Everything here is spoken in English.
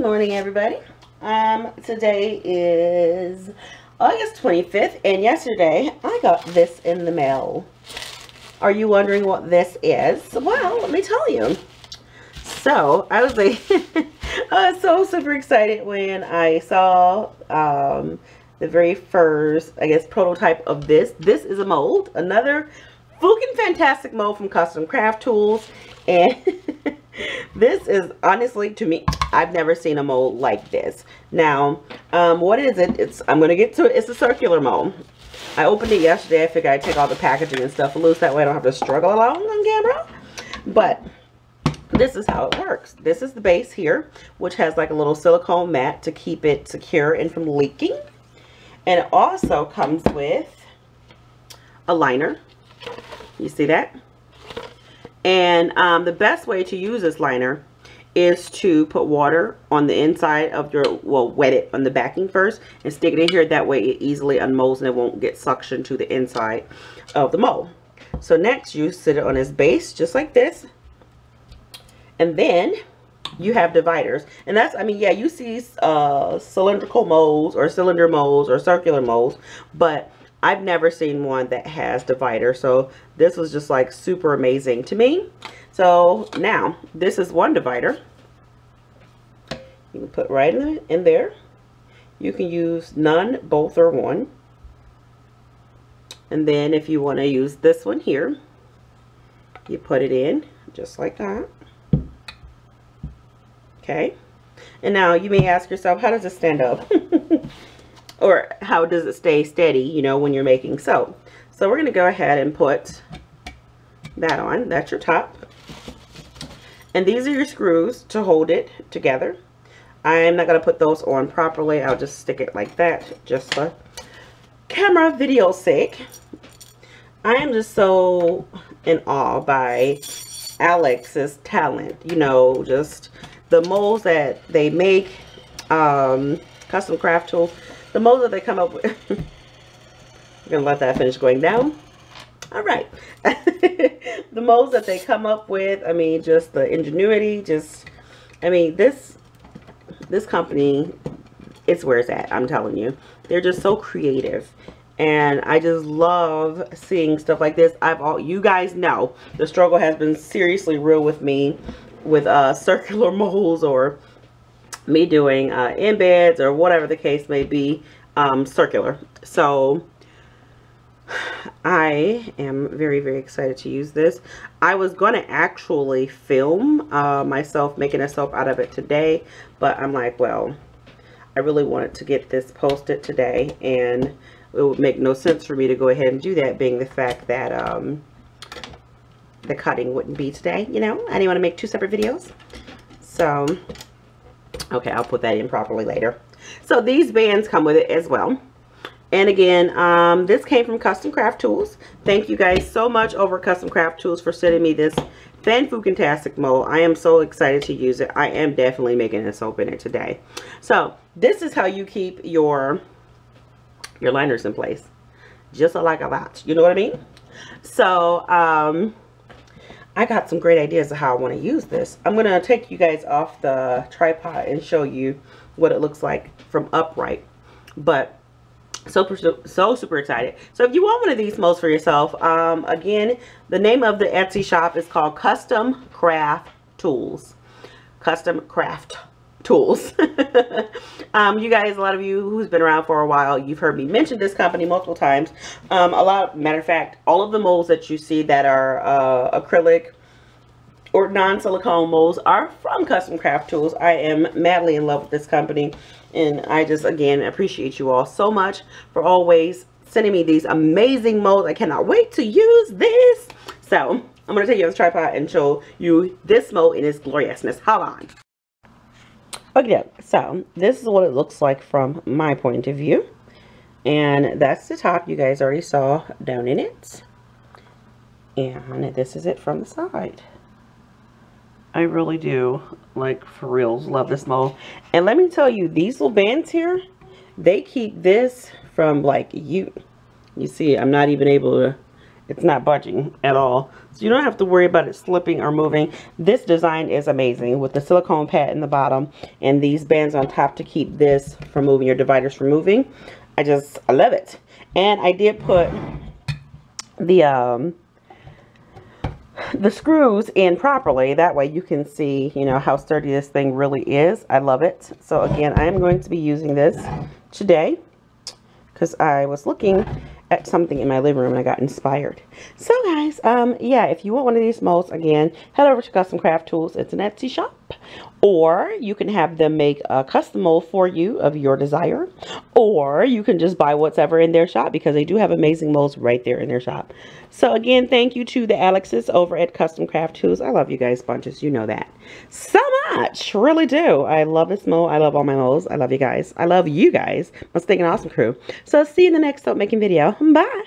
morning, everybody. Today is August 25th, and yesterday I got this in the mail. Are you wondering what this is? Well, let me tell you. So, I was like, I was so super excited when I saw the very first, I guess, prototype of this. This is a mold, another Fookin fantastic mold from Custom Craft Tools, and this is honestly, to me, I've never seen a mold like this. Now, what is it? I'm going to get to it. It's a circular mold. I opened it yesterday. I figured I'd take all the packaging and stuff loose. That way I don't have to struggle along on camera. But this is how it works. This is the base here, which has like a little silicone mat to keep it secure and from leaking. And it also comes with a liner. You see that? And the best way to use this liner is to put water on the inside of your, well, wet it on the backing first and stick it in here. That way it easily unmolds and it won't get suction to the inside of the mold. So next you sit it on its base just like this. And then you have dividers. And that's, I mean, yeah, you see cylindrical molds or cylinder molds or circular molds, but I've never seen one that has divider. So this was just like super amazing to me. So now this is one divider. You can put right in there. You can use none, both, or one. And then if you want to use this one here, you put it in just like that. Okay. And now you may ask yourself, how does it stand up? Or how does it stay steady, you know, when you're making soap? So we're going to go ahead and put that on. That's your top. And these are your screws to hold it together. I'm not going to put those on properly. I'll just stick it like that, just for camera video's sake. I am just so in awe by Alex's talent. You know, just the molds that they make, Custom Craft Tools. The molds that they come up with. I'm going to let that finish going down. All right. The molds that they come up with, I mean, just the ingenuity, just, I mean, this company, it's where it's at, I'm telling you. They're just so creative. And I just love seeing stuff like this. You guys know, the struggle has been seriously real with me with circular molds, or me doing embeds, or whatever the case may be, circular. So I am very, very excited to use this. I was going to actually film myself making a soap out of it today, but I'm like, well, I really wanted to get this posted today, and it would make no sense for me to go ahead and do that, being the fact that the cutting wouldn't be today. You know, I didn't want to make two separate videos. So okay, I'll put that in properly later. So these bands come with it as well. And again, this came from Custom Craft Tools. Thank you guys so much over at Custom Craft Tools for sending me this fantastic mold. I am so excited to use it. I am definitely making a soap in it today. So this is how you keep your liners in place. Just like that. You know what I mean? So I got some great ideas of how I want to use this. I'm going to take you guys off the tripod and show you what it looks like from upright. But so super excited. So if you want one of these molds for yourself, again, the name of the Etsy shop is called Custom Craft Tools. Custom Craft Tools. You guys, a lot of you who's been around for a while, you've heard me mention this company multiple times. Matter of fact, all of the molds that you see that are acrylic or non-silicone molds are from Custom Craft Tools. I am madly in love with this company, and I just, again, appreciate you all so much for always sending me these amazing molds. I cannot wait to use this. So I'm going to take you on the tripod and show you this mold in its gloriousness. Hold on. Okay, so this is what it looks like from my point of view. And that's the top you guys already saw down in it. And this is it from the side. I really do, like, for reals, love this mold. And let me tell you, these little bands here, they keep this from, like, you see, I'm not even able to It's not budging at all. So you don't have to worry about it slipping or moving. This design is amazing with the silicone pad in the bottom and these bands on top to keep this from moving, your dividers from moving. I love it. And I did put the screws in properly. That way you can see, you know, how sturdy this thing really is. I love it. So again, I am going to be using this today because I was looking at something in my living room and I got inspired. So guys, yeah, if you want one of these molds, again, head over to Custom Craft Tools. It's an Etsy shop, or you can have them make a custom mold for you of your desire, or you can just buy whatever in their shop because they do have amazing molds right there in their shop. So again, thank you to the Alexes over at Custom Craft Tools. I love you guys bunches, you know that so much, really do. I love this mold. I love all my molds. I love you guys. I love you guys. Let's make an awesome crew. So see you in the next soap making video. Bye.